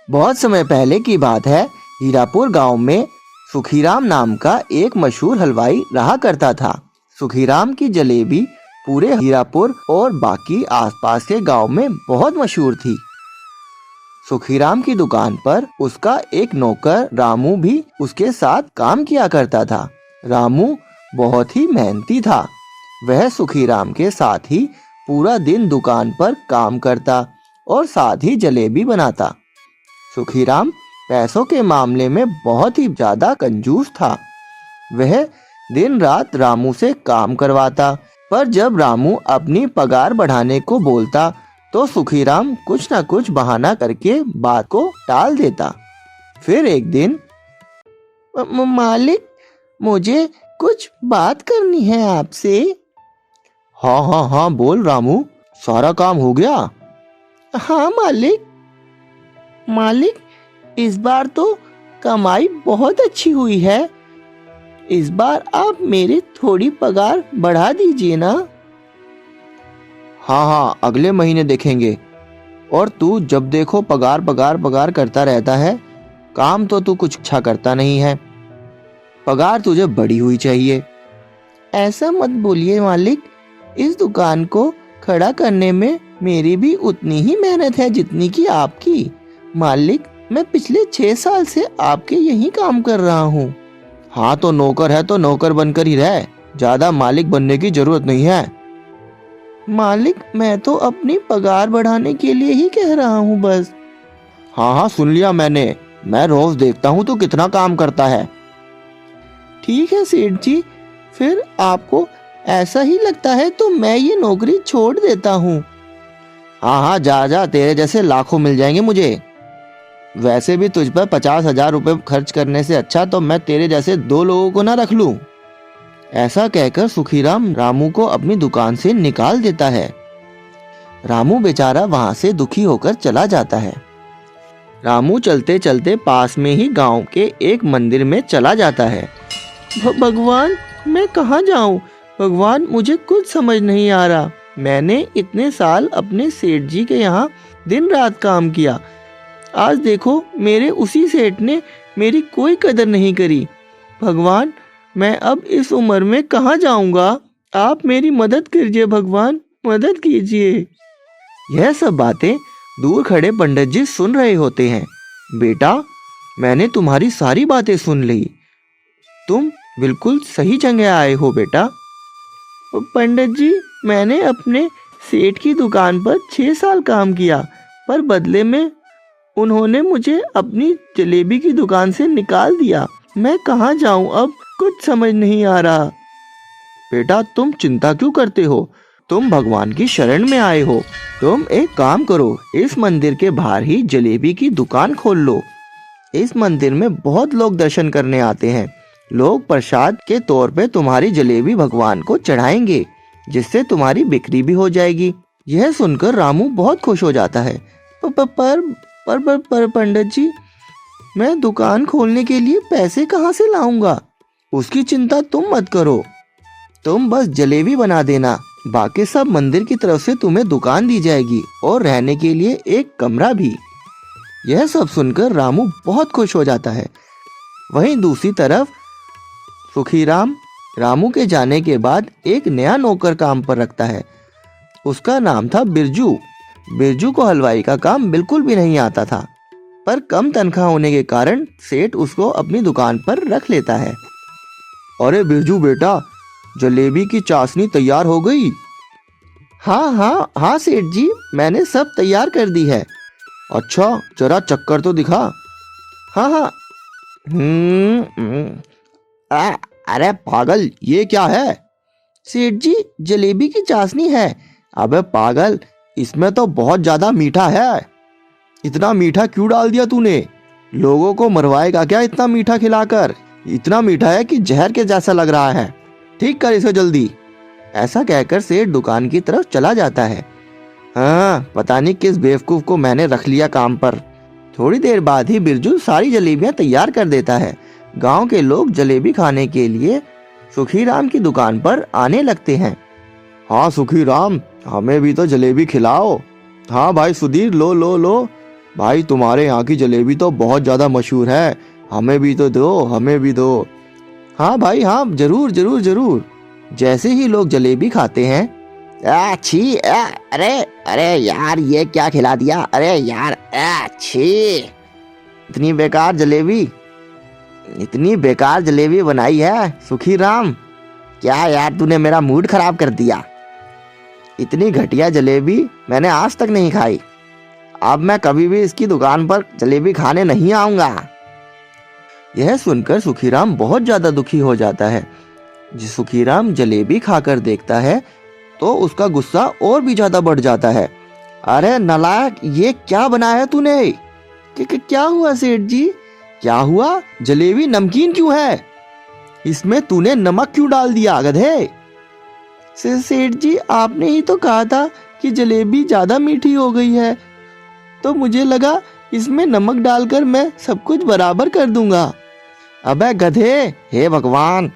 बहुत समय पहले की बात है। हीरापुर गांव में सुखीराम नाम का एक मशहूर हलवाई रहा करता था। सुखीराम की जलेबी पूरे हीरापुर और बाकी आसपास के गांव में बहुत मशहूर थी। सुखीराम की दुकान पर उसका एक नौकर रामू भी उसके साथ काम किया करता था। रामू बहुत ही मेहनती था। वह सुखीराम के साथ ही पूरा दिन दुकान पर काम करता और साथ ही जलेबी बनाता। सुखीराम पैसों के मामले में बहुत ही ज्यादा कंजूस था। वह दिन रात रामू से काम करवाता, पर जब रामू अपनी पगार बढ़ाने को बोलता तो सुखीराम कुछ न कुछ बहाना करके बात को टाल देता। फिर एक दिन, मालिक, मुझे कुछ बात करनी है आपसे। हाँ हाँ हाँ, बोल रामू, सारा काम हो गया? हाँ मालिक। मालिक, इस बार तो कमाई बहुत अच्छी हुई है। इस बार आप मेरी थोड़ी पगार बढ़ा दीजिए ना। हाँ हाँ, अगले महीने देखेंगे। और तू जब देखो पगार पगार पगार करता रहता है। काम तो तू कुछ अच्छा करता नहीं है। पगार तुझे बढ़ी हुई चाहिए। ऐसा मत बोलिए मालिक, इस दुकान को खड़ा करने में मेरी भी उतनी ही मेहनत है जितनी की आपकी। मालिक, मैं पिछले 6 साल से आपके यही काम कर रहा हूँ। हाँ, तो नौकर है तो नौकर बनकर ही रह, ज्यादा मालिक बनने की जरूरत नहीं है। मालिक, मैं तो अपनी पगार बढ़ाने के लिए ही कह रहा हूँ बस। हाँ हाँ, सुन लिया मैंने। मैं रोज देखता हूँ तो कितना काम करता है। ठीक है सेठ जी, फिर आपको ऐसा ही लगता है तो मैं ये नौकरी छोड़ देता हूँ। हाँ हाँ, जा जा, तेरे जैसे लाखों मिल जाएंगे मुझे। वैसे भी तुझ पर 50,000 रुपए खर्च करने से अच्छा तो मैं तेरे जैसे 2 लोगों को ना रख लूं। ऐसा कहकर सुखीराम रामू को अपनी दुकान से निकाल देता है। रामू बेचारा वहां से दुखी होकर चला जाता है। रामू चलते चलते पास में ही गांव के एक मंदिर में चला जाता है। भगवान, मैं कहाँ जाऊं? भगवान, मुझे कुछ समझ नहीं आ रहा। मैंने इतने साल अपने सेठ जी के यहाँ दिन रात काम किया। आज देखो, मेरे उसी सेठ ने मेरी कोई कदर नहीं करी। भगवान, मैं अब इस उम्र में कहाँ जाऊंगा? आप मेरी मदद कीजिए भगवान, मदद कीजिए। यह सब बातें दूर खड़े पंडित जी सुन रहे होते हैं। बेटा, मैंने तुम्हारी सारी बातें सुन ली। तुम बिल्कुल सही जगह आए हो बेटा। पंडित जी, मैंने अपने सेठ की दुकान पर 6 साल काम किया, पर बदले में उन्होंने मुझे अपनी जलेबी की दुकान से निकाल दिया। मैं कहाँ जाऊं अब? कुछ समझ नहीं आ रहा। बेटा, तुम चिंता क्यों करते हो? तुम भगवान की शरण में आए हो। तुम एक काम करो, इस मंदिर के बाहर ही जलेबी की दुकान खोल लो। इस मंदिर में बहुत लोग दर्शन करने आते हैं। लोग प्रसाद के तौर पे तुम्हारी जलेबी भगवान को चढ़ाएंगे, जिससे तुम्हारी बिक्री भी हो जाएगी। यह सुनकर रामू बहुत खुश हो जाता है। पर पंडित जी, मैं दुकान खोलने के लिए पैसे कहाँ से लाऊंगा? उसकी चिंता तुम मत करो। तुम बस जलेबी बना देना, बाकी सब मंदिर की तरफ से तुम्हें दुकान दी जाएगी और रहने के लिए एक कमरा भी। यह सब सुनकर रामू बहुत खुश हो जाता है। वहीं दूसरी तरफ सुखीराम रामू के जाने के बाद एक नया नौकर काम पर रखता है। उसका नाम था बिरजू। बिरजू को हलवाई का काम बिल्कुल भी नहीं आता था, पर कम तनख्वाह होने के कारण सेठ उसको अपनी दुकान पर रख लेता है। अरे बिरजू बेटा, जलेबी की चाशनी तैयार हो गई? हाँ हाँ हाँ सेठ जी, मैंने सब तैयार कर दी है। अच्छा, जरा चक्कर तो दिखा। हाँ हाँ। अरे पागल, ये क्या है? सेठ जी, जलेबी की चाशनी है। अबे पागल, इसमें तो बहुत ज्यादा मीठा है। इतना मीठा क्यों डाल दिया तूने? लोगों को मरवाएगा क्या इतना मीठा खिलाकर? इतना मीठा है कि जहर के जैसा लग रहा है। ठीक कर इसे जल्दी। ऐसा कहकर सेठ दुकान की तरफ चला जाता है। हाँ, पता नहीं किस बेवकूफ को मैंने रख लिया काम पर। थोड़ी देर बाद ही बिरजू सारी जलेबियां तैयार कर देता है। गांव के लोग जलेबी खाने के लिए सुखीराम की दुकान पर आने लगते हैं। हाँ सुखीराम, हमें भी तो जलेबी खिलाओ। हाँ भाई सुधीर, लो लो लो, भाई तुम्हारे यहाँ की जलेबी तो बहुत ज्यादा मशहूर है, हमें भी तो दो, हमें भी दो। हाँ भाई हाँ, जरूर जरूर जरूर। जैसे ही लोग जलेबी खाते हैं, छी अरे अरे यार ये क्या खिला दिया, अरे यार छी, इतनी बेकार जलेबी, इतनी बेकार जलेबी बनाई है सुखी राम। क्या यार तूने मेरा मूड खराब कर दिया। इतनी घटिया जलेबी मैंने आज तक नहीं खाई। अब मैं कभी भी इसकी दुकान पर जलेबी खाने नहीं आऊंगा। यह सुनकर सुखीराम बहुत ज्यादा दुखी हो जाता है। जिस सुखीराम जलेबी खाकर देखता है तो उसका गुस्सा और भी ज्यादा बढ़ जाता है। अरे नालायक, ये क्या बनाया तूने? क्या हुआ सेठ जी, क्या हुआ? जलेबी नमकीन क्यों है? इसमें तूने नमक क्यों डाल दिया गधे? सेठ जी आपने ही तो कहा था कि जलेबी ज्यादा मीठी हो गई है, तो मुझे लगा इसमें नमक डालकर मैं सब कुछ बराबर कर दूंगा। अबे गधे, हे भगवान,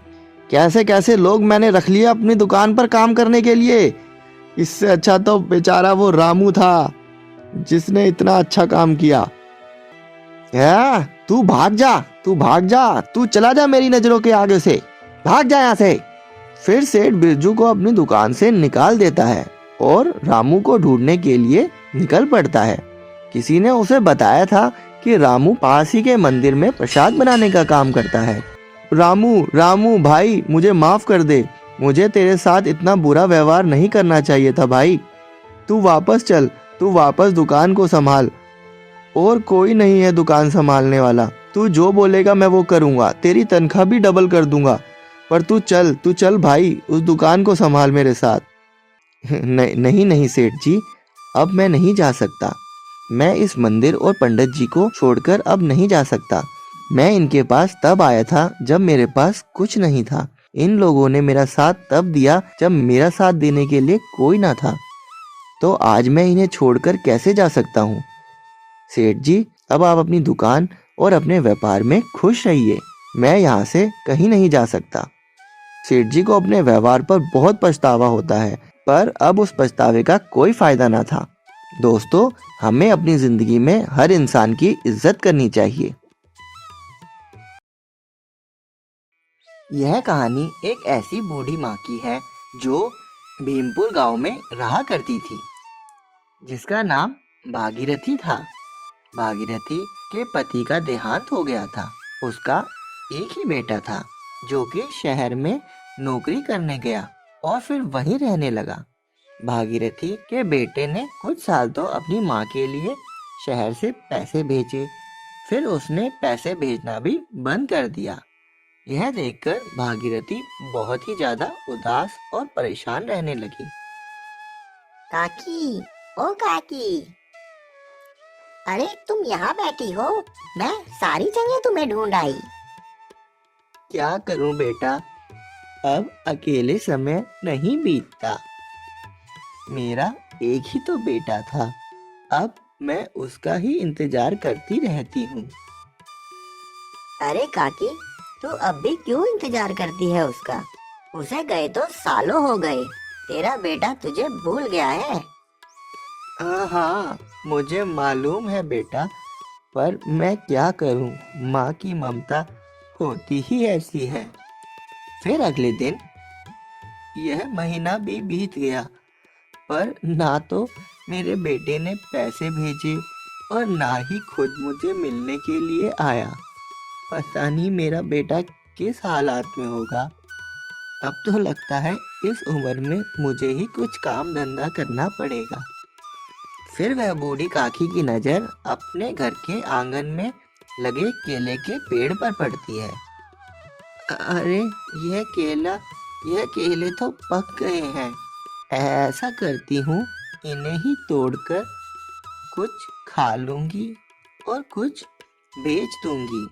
कैसे कैसे लोग मैंने रख लिए अपनी दुकान पर काम करने के लिए। इससे अच्छा तो बेचारा वो रामू था जिसने इतना अच्छा काम किया। तू भाग जा, तू भाग जा, तू चला जा मेरी नजरों के आगे से, भाग जा यहाँ से। फिर सेठ बिरजू को अपनी दुकान से निकाल देता है और रामू को ढूंढने के लिए निकल पड़ता है। किसी ने उसे बताया था कि रामू पास ही के मंदिर में प्रसाद बनाने का काम करता है। रामू रामू भाई, मुझे माफ कर दे, मुझे तेरे साथ इतना बुरा व्यवहार नहीं करना चाहिए था भाई। तू वापस चल, तू वापस दुकान को संभाल, और कोई नहीं है दुकान संभालने वाला। तू जो बोलेगा मैं वो करूंगा, तेरी तनख्वाह भी डबल कर दूंगा, पर तू चल भाई, उस दुकान को संभाल मेरे साथ। नहीं नहीं सेठ जी, अब मैं नहीं जा सकता। मैं इस मंदिर और पंडित जी को छोड़कर अब नहीं जा सकता। मैं इनके पास तब आया था जब मेरे पास कुछ नहीं था। इन लोगों ने मेरा साथ तब दिया जब मेरा साथ देने के लिए कोई ना था। तो आज मैं इन्हें छोड़कर कैसे जा सकता हूँ? सेठ जी, अब आप अपनी दुकान और अपने व्यापार में खुश रहिए। मैं यहाँ से कहीं नहीं जा सकता। सेठ जी को अपने व्यवहार पर बहुत पछतावा होता है, पर अब उस पछतावे का कोई फायदा ना था। दोस्तों, हमें अपनी जिंदगी में हर इंसान की इज्जत करनी चाहिए। यह कहानी एक ऐसी बूढ़ी माँ की है जो भीमपुर गांव में रहा करती थी, जिसका नाम भागीरथी था। भागीरथी के पति का देहांत हो गया था। उसका एक ही बेटा था जो कि शहर में नौकरी करने गया और फिर वहीं रहने लगा। भागीरथी के बेटे ने कुछ साल तो अपनी माँ के लिए शहर से पैसे भेजे, फिर उसने पैसे भेजना भी बंद कर दिया। यह देखकर भागीरथी बहुत ही ज्यादा उदास और परेशान रहने लगी। काकी, ओ काकी, अरे तुम यहाँ बैठी हो, मैं सारी जगह तुम्हें ढूंढ आई। क्या करूं बेटा, अब अकेले समय नहीं बीतता। मेरा एक ही तो बेटा था, अब मैं उसका ही इंतजार करती रहती हूँ। अरे काकी, तू अब भी क्यों इंतजार करती है उसका? उसे गए तो सालों हो गए, तेरा बेटा तुझे भूल गया है। हाँ, मुझे मालूम है बेटा, पर मैं क्या करूं, माँ की ममता होती ही ऐसी है। फिर अगले दिन यह महीना भी बीत गया, पर ना तो मेरे बेटे ने पैसे भेजे और ना ही खुद मुझे मिलने के लिए आया। पता नहीं मेरा बेटा किस हालात में होगा। अब तो लगता है इस उम्र में मुझे ही कुछ काम धंधा करना पड़ेगा। फिर वह बूढ़ी काकी की नजर अपने घर के आंगन में लगे केले के पेड़ पर पड़ती है। अरे यह केले तो पक गए हैं। ऐसा करती हूँ, इन्हें ही तोड़कर कुछ खा लूंगी और कुछ बेच दूंगी।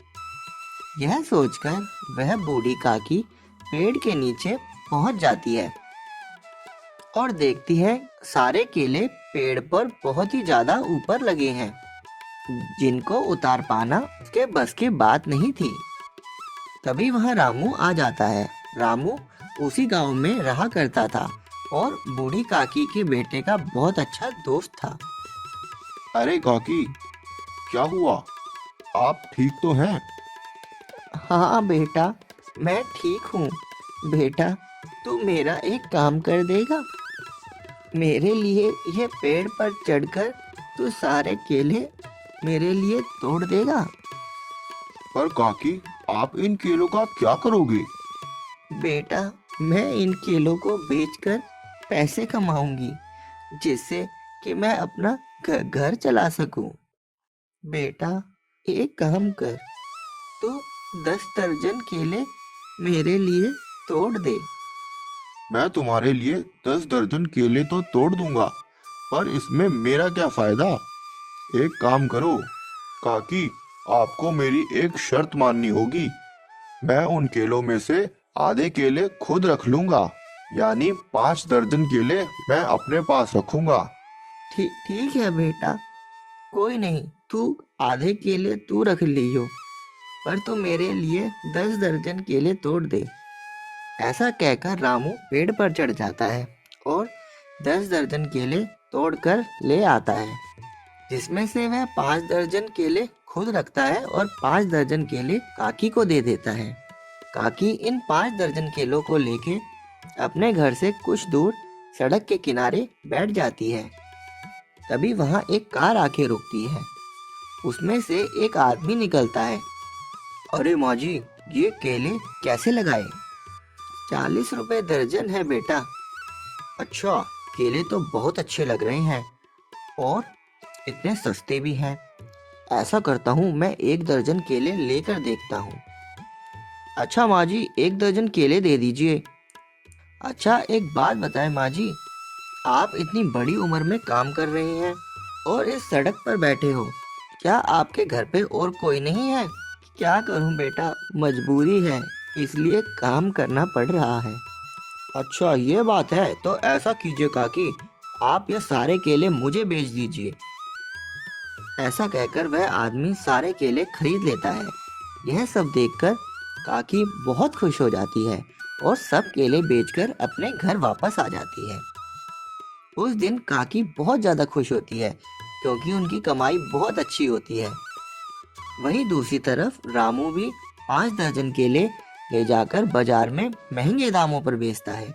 यह सोचकर वह बूढ़ी काकी पेड़ के नीचे पहुंच जाती है और देखती है सारे केले पेड़ पर बहुत ही ज्यादा ऊपर लगे हैं, जिनको उतार पाना उसके बस की बात नहीं थी। तभी वहाँ रामू आ जाता है। रामू उसी गांव में रहा करता था और बूढ़ी काकी के बेटे का बहुत अच्छा दोस्त था। अरे काकी, क्या हुआ? आप ठीक तो हैं? हाँ बेटा, मैं ठीक हूँ। बेटा, तू मेरा एक काम कर देगा? मेरे लिए ये पेड़ पर चढ़कर तू सारे केले मेरे लिए तोड़ देगा? पर काकी, आप इन केलों का क्या करोगे? बेटा, मैं इन केलों को बेचकर पैसे कमाऊंगी, जिससे कि मैं अपना घर चला सकूं। बेटा, एक काम कर, तू 10 दर्जन केले मेरे लिए तोड़ दे। मैं तुम्हारे लिए 10 दर्जन केले तो तोड़ दूंगा, पर इसमें मेरा क्या फायदा? एक काम करो काकी, आपको मेरी एक शर्त माननी होगी। मैं उन केलों में से आधे केले खुद रख लूंगा, यानी 5 दर्जन केले मैं अपने पास रखूंगा। ठीक ठीक है बेटा, कोई नहीं, तू आधे केले तू रख लियो, पर तू मेरे लिए 10 दर्जन केले तोड़ दे। ऐसा कहकर रामू पेड़ पर चढ़ जाता है और 10 दर्जन केले तोड़कर ले आता है, जिसमें से वह 5 दर्जन केले खुद रखता है और 5 दर्जन केले काकी को दे देता है। काकी इन 5 दर्जन केलों को लेके अपने घर से कुछ दूर सड़क के किनारे बैठ जाती है। तभी वहां एक कार आके रुकती है। उसमें से एक आदमी निकलता है। अरे माँ जी, ये केले कैसे लगाए? 40 रुपए दर्जन है बेटा। अच्छा, केले तो बहुत अच्छे लग रहे हैं और इतने सस्ते भी हैं। ऐसा करता हूँ, मैं 1 दर्जन केले लेकर देखता हूँ। अच्छा माँ जी, 1 दर्जन केले दे दीजिए। अच्छा, एक बात बताएं माँ जी, आप इतनी बड़ी उम्र में काम कर रही हैं और इस सड़क पर बैठे हो, क्या आपके घर पे और कोई नहीं है? क्या करूं बेटा, मजबूरी है, इसलिए काम करना पड़ रहा है। अच्छा ये बात है, तो ऐसा कीजिए काकी, आप ये सारे केले मुझे बेच दीजिए। ऐसा कहकर वह आदमी सारे केले खरीद लेता है। यह सब देखकर काकी बहुत खुश हो जाती है और सब केले बेचकर अपने घर वापस आ जाती है। उस दिन काकी बहुत ज्यादा खुश होती है, क्योंकि उनकी कमाई बहुत अच्छी होती है। वहीं दूसरी तरफ रामू भी 5 दर्जन केले ले जाकर बाजार में महंगे दामों पर बेचता है।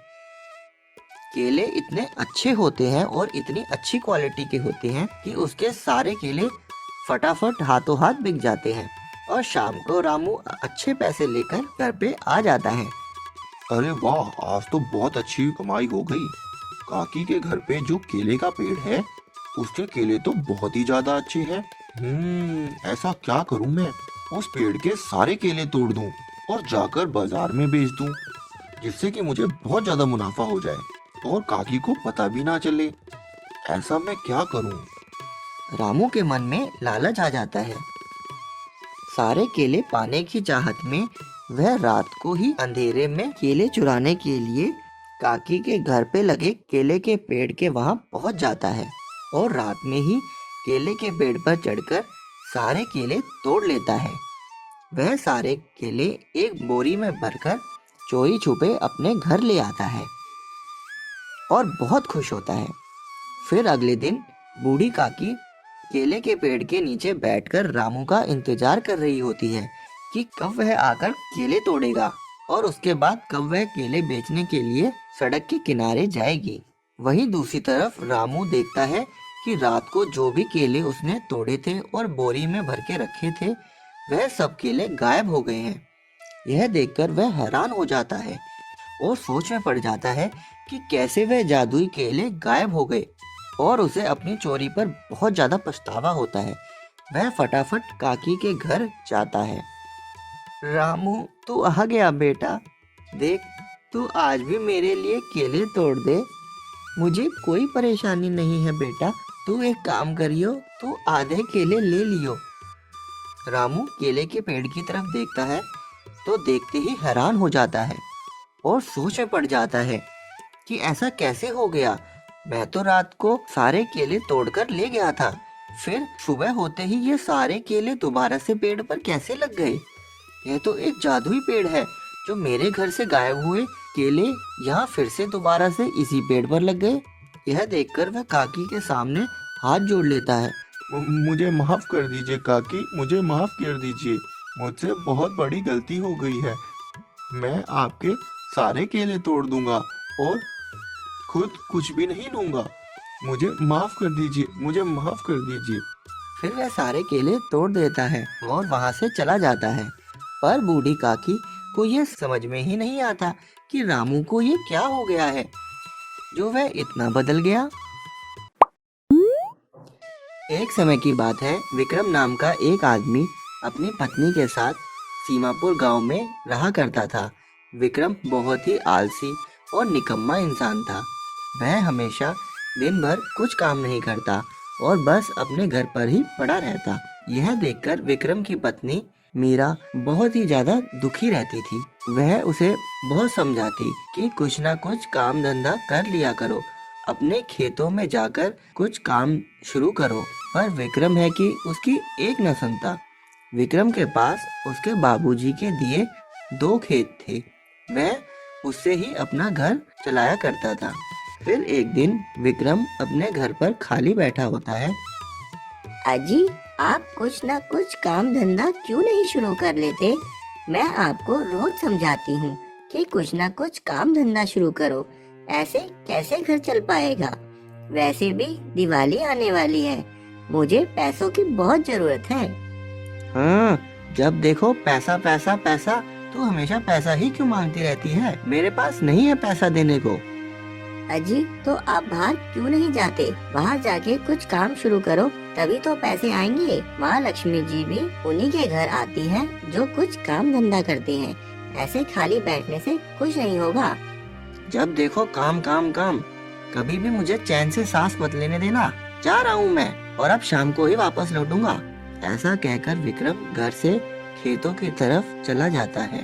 केले इतने अच्छे होते हैं और इतनी अच्छी क्वालिटी के होते हैं कि उसके सारे केले फटाफट हाथों हाथ बिक जाते हैं और शाम को रामू अच्छे पैसे लेकर घर पे आ जाता है। अरे वाह, आज तो बहुत अच्छी कमाई हो गई। काकी के घर पे जो केले का पेड़ है, उसके केले तो बहुत ही ज्यादा अच्छे हैं। ऐसा क्या करूं मैं, उस पेड़ के सारे केले तोड़ दूं और जाकर बाजार में बेच दूं, जिससे कि मुझे बहुत ज्यादा मुनाफा हो जाए और काकी को पता भी ना चले। ऐसा मैं क्या करूं? रामू के मन में लालच आ जाता है। सारे केले पाने की चाहत में वह रात को ही अंधेरे में केले चुराने के लिए काकी के घर पे लगे केले के पेड़ के वहां पहुंच जाता है और रात में ही केले के पेड़ पर चढ़कर सारे केले तोड़ लेता है। वह सारे केले एक बोरी में भरकर चोरी छुपे अपने घर ले आता है और बहुत खुश होता है। फिर अगले दिन बूढ़ी काकी केले के पेड़ के नीचे बैठकर रामू का इंतजार कर रही होती है कि कब वह आकर केले तोड़ेगा और उसके बाद कब वह केले बेचने के लिए सड़क के किनारे जाएगी। वहीं दूसरी तरफ रामू देखता है कि रात को जो भी केले उसने तोड़े थे और बोरी में भर के रखे थे, वह सब केले गायब हो गए हैं। यह देखकर वह हैरान हो जाता है और सोच में पड़ जाता है कि कैसे वह जादुई केले गायब हो गए और उसे अपनी चोरी पर बहुत ज्यादा पछतावा होता है। वह फटाफट काकी के घर जाता है। रामू, तू आ गया बेटा, देख तू आज भी मेरे लिए केले तोड़ दे, मुझे कोई परेशानी नहीं है बेटा। तू एक काम करियो, तू आधे केले ले लियो। रामू केले के पेड़ की तरफ देखता है तो देखते ही हैरान हो जाता है और सोच में पड़ जाता है कि ऐसा कैसे हो गया। मैं तो रात को सारे केले तोड़कर ले गया था, फिर सुबह होते ही ये सारे केले दोबारा से पेड़ पर कैसे लग गए? यह तो एक जादुई पेड़ है, जो मेरे घर से गायब हुए केले यहाँ फिर से दोबारा से इसी पेड़ पर लग गए। यह देखकर वह काकी के सामने हाथ जोड़ लेता है मुझे माफ कर दीजिए काकी, मुझे माफ कर दीजिए। मुझसे बहुत बड़ी गलती हो गई है। मैं आपके सारे केले तोड़ दूंगा और खुद कुछ भी नहीं लूंगा। मुझे माफ कर दीजिए, मुझे माफ कर दीजिए। फिर वह सारे केले तोड़ देता है और वहां से चला जाता है। पर बूढ़ी काकी को यह समझ में ही नहीं आता कि रामू को ये क्या हो गया है जो वह इतना बदल गया। एक समय की बात है, विक्रम नाम का एक आदमी अपनी पत्नी के साथ सीमापुर गांव में रहा करता था। विक्रम बहुत ही आलसी और निकम्मा इंसान था। वह हमेशा दिन भर कुछ काम नहीं करता और बस अपने घर पर ही पड़ा रहता। यह देखकर विक्रम की पत्नी मीरा बहुत ही ज्यादा दुखी रहती थी। वह उसे बहुत समझाती कि कुछ ना कुछ काम धंधा कर लिया करो, अपने खेतों में जाकर कुछ काम शुरू करो। पर विक्रम है कि उसकी एक न सुनता। विक्रम के पास उसके बाबूजी के दिए 2 खेत थे। वह उससे ही अपना घर चलाया करता था। फिर एक दिन विक्रम अपने घर पर खाली बैठा होता है। अजी, आप कुछ ना कुछ काम धंधा क्यों नहीं शुरू कर लेते? मैं आपको रोज समझाती हूँ कि कुछ ना कुछ काम धंधा शुरू करो। ऐसे कैसे घर चल पाएगा? वैसे भी दिवाली आने वाली है, मुझे पैसों की बहुत जरूरत है। हाँ, जब देखो पैसा पैसा पैसा, तू हमेशा पैसा ही क्यों मांगती रहती है? मेरे पास नहीं है पैसा देने को। अजी, तो आप बाहर क्यों नहीं जाते? बाहर जाके कुछ काम शुरू करो, तभी तो पैसे आएंगे। माँ लक्ष्मी जी भी उन्हीं के घर आती है जो कुछ काम धंधा करते हैं। ऐसे खाली बैठने से कुछ नहीं होगा। जब देखो काम काम काम, कभी भी मुझे चैन से सांस मत लेने देना। जा रहा हूँ मैं, और अब शाम को ही वापस लौटूंगा। ऐसा कहकर विक्रम घर से खेतों की तरफ चला जाता है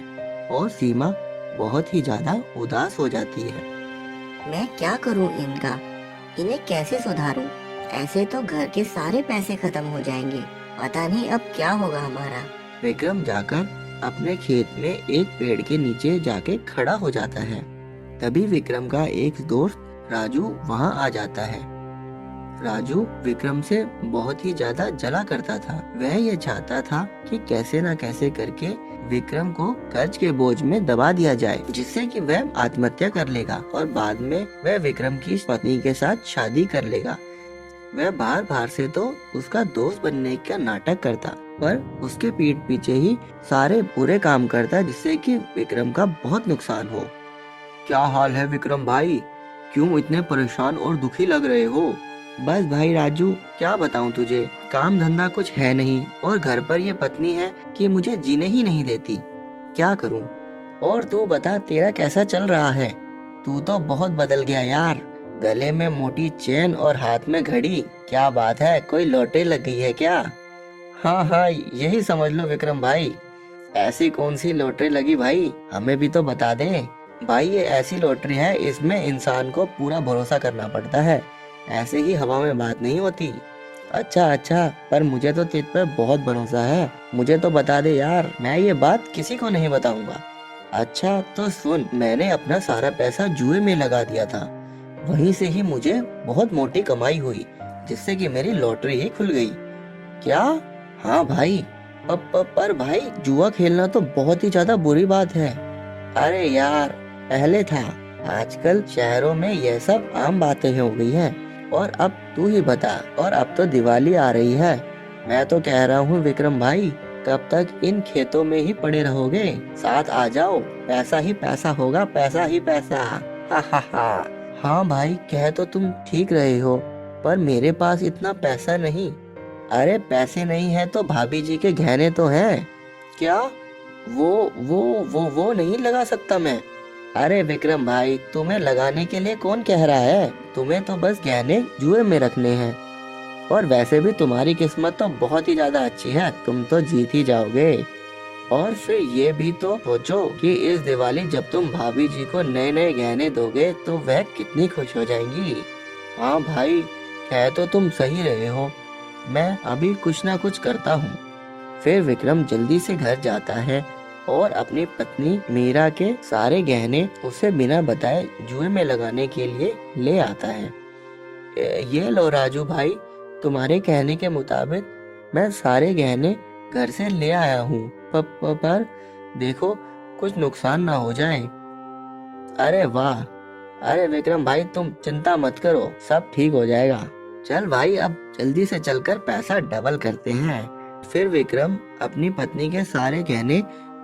और सीमा बहुत ही ज्यादा उदास हो जाती है। मैं क्या करूं इनका? इन्हें कैसे सुधारूं? ऐसे तो घर के सारे पैसे खत्म हो जाएंगे। पता नहीं अब क्या होगा हमारा। विक्रम जाकर अपने खेत में एक पेड़ के नीचे जाके खड़ा हो जाता है। तभी विक्रम का एक दोस्त राजू वहां आ जाता है। राजू विक्रम से बहुत ही ज्यादा जला करता था। वह ये चाहता था कि कैसे न कैसे करके विक्रम को कर्ज के बोझ में दबा दिया जाए, जिससे कि वह आत्महत्या कर लेगा और बाद में वह विक्रम की पत्नी के साथ शादी कर लेगा। वह बार बार से तो उसका दोस्त बनने का नाटक करता, पर उसके पीठ पीछे ही सारे बुरे काम करता, जिससे कि विक्रम का बहुत नुकसान हो। क्या हाल है विक्रम भाई? क्यों इतने परेशान और दुखी लग रहे हो? बस भाई राजू, क्या बताऊं तुझे, काम धंधा कुछ है नहीं और घर पर ये पत्नी है कि मुझे जीने ही नहीं देती। क्या करूं? और तू बता, तेरा कैसा चल रहा है? तू तो बहुत बदल गया यार। गले में मोटी चेन और हाथ में घड़ी, क्या बात है, कोई लॉटरी लग गई है क्या? हाँ हाँ, यही समझ लो विक्रम भाई। ऐसी कौन सी लॉटरी लगी भाई, हमें भी तो बता दे। भाई ये ऐसी लॉटरी है, इसमें इंसान को पूरा भरोसा करना पड़ता है, ऐसे ही हवा में बात नहीं होती। अच्छा अच्छा, पर मुझे तो तुझ पर बहुत भरोसा है, मुझे तो बता दे यार, मैं ये बात किसी को नहीं बताऊंगा। अच्छा तो सुन, मैंने अपना सारा पैसा जुए में लगा दिया था, वहीं से ही मुझे बहुत मोटी कमाई हुई, जिससे कि मेरी लॉटरी ही खुल गई। क्या? हाँ भाई। पर भाई, जुआ खेलना तो बहुत ही ज्यादा बुरी बात है। अरे यार, पहले था, आजकल शहरों में यह सब आम बातें हो गई हैं। और अब तू ही बता, और अब तो दिवाली आ रही है, मैं तो कह रहा हूँ विक्रम भाई, कब तक इन खेतों में ही पड़े रहोगे? साथ आ जाओ, पैसा ही पैसा होगा, पैसा ही पैसा। हा हा हा। हाँ भाई, कह तो तुम ठीक रहे हो, पर मेरे पास इतना पैसा नहीं। अरे पैसे नहीं है तो भाभी जी के गहने तो हैं। क्या? वो नहीं लगा सकता मैं। अरे विक्रम भाई, तुम्हें लगाने के लिए कौन कह रहा है? तुम्हें तो बस गहने जुए में रखने हैं। और वैसे भी तुम्हारी किस्मत तो बहुत ही ज्यादा अच्छी है, तुम तो जीत ही जाओगे। और फिर ये भी तो सोचो कि इस दिवाली जब तुम भाभी जी को नए नए गहने दोगे तो वह कितनी खुश हो जाएंगी। हाँ भाई, कह तो तुम सही रहे हो, मैं अभी कुछ ना कुछ करता हूँ। फिर विक्रम जल्दी से घर जाता है और अपनी पत्नी मीरा के सारे गहने उसे बिना बताए जुए में लगाने के लिए ले आता है। ये लो राजू भाई, तुम्हारे कहने के मुताबिक मैं सारे गहने घर से ले आया हूँ, पर देखो कुछ नुकसान ना हो जाए। अरे वाह, अरे विक्रम भाई तुम चिंता मत करो, सब ठीक हो जाएगा। चल भाई अब जल्दी से चलकर पैसा डबल करते हैं। फिर विक्रम अपनी पत्नी के सारे गहने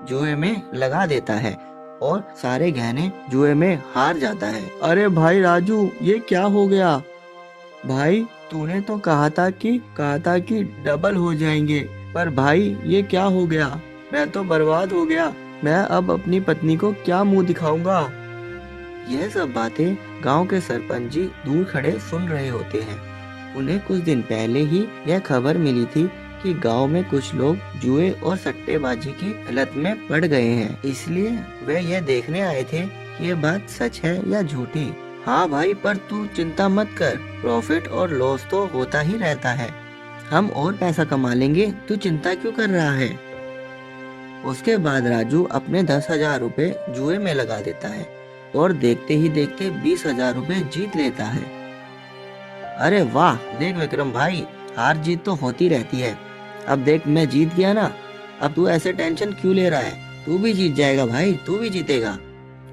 जुए में लगा देता है और सारे गहने जुए में हार जाता है। अरे भाई राजू, ये क्या हो गया? भाई तूने तो कहा था कि डबल हो जाएंगे, पर भाई ये क्या हो गया? मैं तो बर्बाद हो गया। मैं अब अपनी पत्नी को क्या मुंह दिखाऊंगा? यह सब बातें गांव के सरपंच जी दूर खड़े सुन रहे होते हैं। उन्हें कुछ दिन पहले ही यह खबर मिली थी कि गांव में कुछ लोग जुए और सट्टेबाजी की लत में पड़ गए हैं, इसलिए वे यह देखने आए थे कि ये बात सच है या झूठी। हाँ भाई, पर तू चिंता मत कर, प्रॉफिट और लॉस तो होता ही रहता है, हम और पैसा कमा लेंगे, तू चिंता क्यों कर रहा है? उसके बाद राजू अपने 10,000 रुपए जुए में लगा देता है और देखते ही देखते 20,000 रुपए जीत लेता है। अरे वाह, देख विक्रम भाई, हार जीत तो होती रहती है। अब देख मैं जीत गया ना, अब तू ऐसे टेंशन क्यों ले रहा है? तू भी जीत जाएगा भाई, तू भी जीतेगा।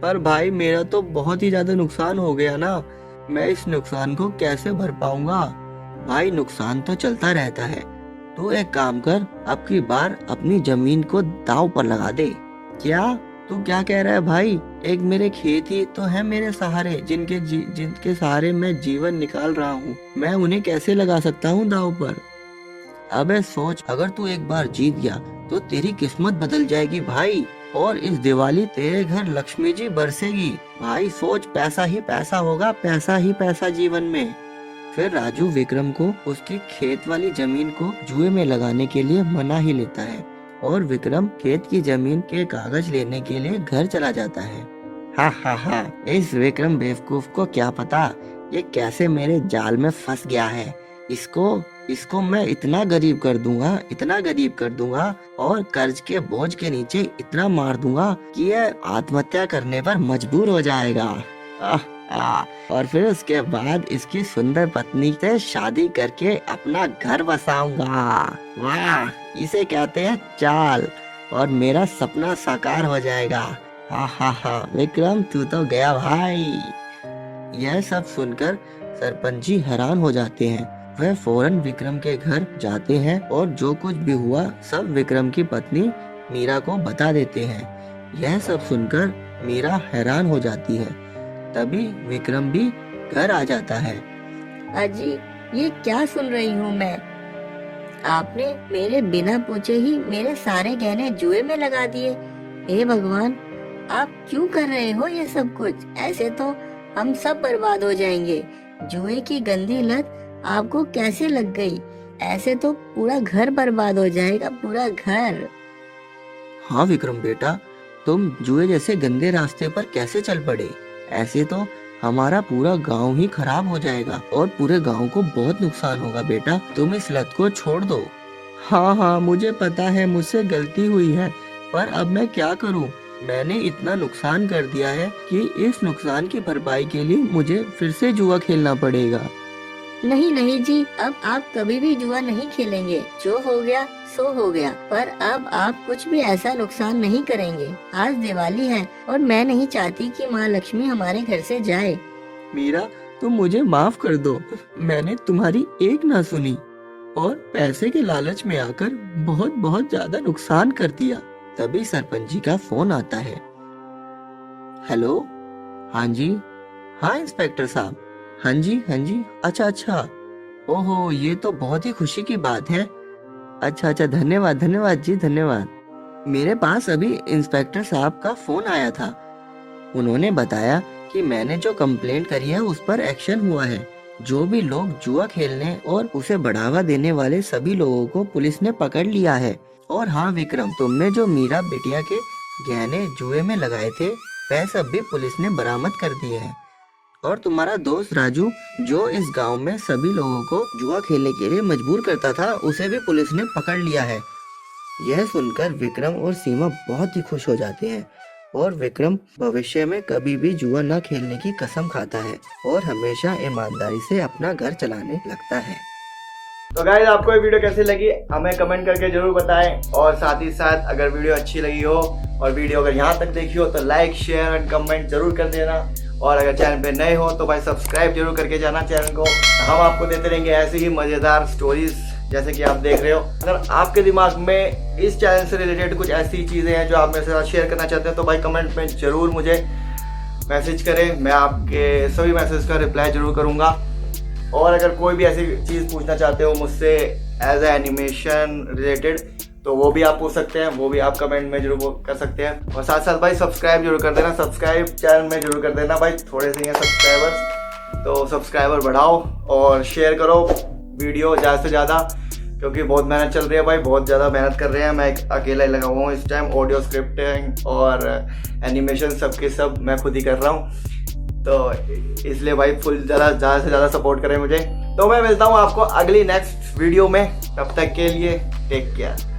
पर भाई मेरा तो बहुत ही ज्यादा नुकसान हो गया ना, मैं इस नुकसान को कैसे भर पाऊंगा? भाई नुकसान तो चलता रहता है, तू एक काम कर, अब की बार अपनी जमीन को दांव पर लगा दे। क्या तू क्या कह रहा है भाई? एक मेरे खेत ही तो है मेरे सहारे, जिनके सहारे मैं जीवन निकाल रहा हूँ, मैं उन्हें कैसे लगा सकता हूँ दांव पर? अबे सोच, अगर तू एक बार जीत गया तो तेरी किस्मत बदल जाएगी भाई, और इस दिवाली तेरे घर लक्ष्मी जी बरसेगी। भाई सोच, पैसा ही पैसा होगा, पैसा ही पैसा जीवन में। फिर राजू विक्रम को उसकी खेत वाली जमीन को जुए में लगाने के लिए मना ही लेता है और विक्रम खेत की जमीन के कागज लेने के लिए घर चला जाता है। हा हा हा, इस विक्रम बेवकूफ को क्या पता ये कैसे मेरे जाल में फंस गया है। इसको मैं इतना गरीब कर दूंगा और कर्ज के बोझ के नीचे इतना मार दूंगा कि यह आत्महत्या करने पर मजबूर हो जाएगा। और फिर उसके बाद इसकी सुंदर पत्नी से शादी करके अपना घर बसाऊंगा। वाह, इसे कहते हैं चाल, और मेरा सपना साकार हो जाएगा। हा हा हा, विक्रम तू तो गया भाई। यह सब सुनकर सरपंच जी हैरान हो जाते हैं। वह फौरन विक्रम के घर जाते हैं और जो कुछ भी हुआ सब विक्रम की पत्नी मीरा को बता देते हैं। यह सब सुनकर मीरा हैरान हो जाती है। तभी विक्रम भी घर आ जाता है। अजी, ये क्या सुन रही हूँ मैं? आपने मेरे बिना पूछे ही मेरे सारे गहने जुए में लगा दिए। हे भगवान, आप क्यों कर रहे हो ये सब कुछ? ऐसे तो हम सब बर्बाद हो जाएंगे। जुए की गंदी लत आपको कैसे लग गई? ऐसे तो पूरा घर बर्बाद हो जाएगा, पूरा घर। हाँ विक्रम बेटा, तुम जुए जैसे गंदे रास्ते पर कैसे चल पड़े? ऐसे तो हमारा पूरा गांव ही खराब हो जाएगा और पूरे गांव को बहुत नुकसान होगा बेटा, तुम इस लत को छोड़ दो। हाँ, मुझे पता है मुझसे गलती हुई है, पर अब मैं क्या करूं? मैंने इतना नुकसान कर दिया है कि इस नुकसान की भरपाई के लिए मुझे फिर से जुआ खेलना पड़ेगा। नहीं जी, अब आप कभी भी जुआ नहीं खेलेंगे। जो हो गया सो हो गया, पर अब आप कुछ भी ऐसा नुकसान नहीं करेंगे। आज दिवाली है और मैं नहीं चाहती कि माँ लक्ष्मी हमारे घर से जाए। मीरा, तुम मुझे माफ कर दो, मैंने तुम्हारी एक ना सुनी और पैसे के लालच में आकर बहुत ज्यादा नुकसान कर दिया। तभी सरपंच जी का फोन आता है। हेलो, हाँ जी, हाँ इंस्पेक्टर साहब, हाँ जी, अच्छा, ओहो ये तो बहुत ही खुशी की बात है। अच्छा, धन्यवाद जी, धन्यवाद। मेरे पास अभी इंस्पेक्टर साहब का फोन आया था। उन्होंने बताया कि मैंने जो कंप्लेंट करी है उस पर एक्शन हुआ है। जो भी लोग जुआ खेलने और उसे बढ़ावा देने वाले सभी लोगों को पुलिस ने पकड़ लिया है। और हाँ विक्रम, तुमने जो मीरा बिटिया के गहने जुए में लगाए थे वह सब भी पुलिस ने बरामद कर दिए हैं। और तुम्हारा दोस्त राजू जो इस गांव में सभी लोगों को जुआ खेलने के लिए मजबूर करता था, उसे भी पुलिस ने पकड़ लिया है। यह सुनकर विक्रम और सीमा बहुत ही खुश हो जाते हैं और विक्रम भविष्य में कभी भी जुआ न खेलने की कसम खाता है और हमेशा ईमानदारी से अपना घर चलाने लगता है। तो गाइस आपको ये वीडियो कैसी लगी हमें कमेंट करके जरूर बताएं, और साथ ही साथ अगर वीडियो अच्छी लगी हो और वीडियो अगर यहाँ तक देखी हो तो लाइक शेयर एंड कमेंट जरूर कर देना, और अगर चैनल पे नए हो तो भाई सब्सक्राइब जरूर करके जाना चैनल को। हम आपको देते रहेंगे ऐसी ही मज़ेदार स्टोरीज जैसे कि आप देख रहे हो। अगर आपके दिमाग में इस चैनल से रिलेटेड कुछ ऐसी चीज़ें हैं जो आप मेरे साथ शेयर करना चाहते हैं तो भाई कमेंट में ज़रूर मुझे मैसेज करें, मैं आपके सभी मैसेज का रिप्लाई ज़रूर करूँगा। और अगर कोई भी ऐसी चीज़ पूछना चाहते हो मुझसे एज ए एनिमेशन रिलेटेड तो वो भी आप पूछ सकते हैं, वो भी आप कमेंट में जरूर कर सकते हैं। और साथ साथ भाई सब्सक्राइब जरूर कर देना, सब्सक्राइब चैनल में जरूर कर देना भाई, थोड़े से हैं सब्सक्राइबर्स, तो सब्सक्राइबर बढ़ाओ और शेयर करो वीडियो ज़्यादा से ज़्यादा, क्योंकि बहुत मेहनत चल रही है भाई, बहुत ज़्यादा मेहनत कर रहे हैं। मैं अकेला ही लगा हुआ हूँ इस टाइम, ऑडियो स्क्रिप्टिंग और एनिमेशन सबके सब मैं खुद ही कर रहा हूँ, तो इसलिए भाई फुल ज़्यादा से ज़्यादा सपोर्ट करें मुझे। तो मैं मिलता हूँ आपको अगली नेक्स्ट वीडियो में, तब तक के लिए टेक केयर।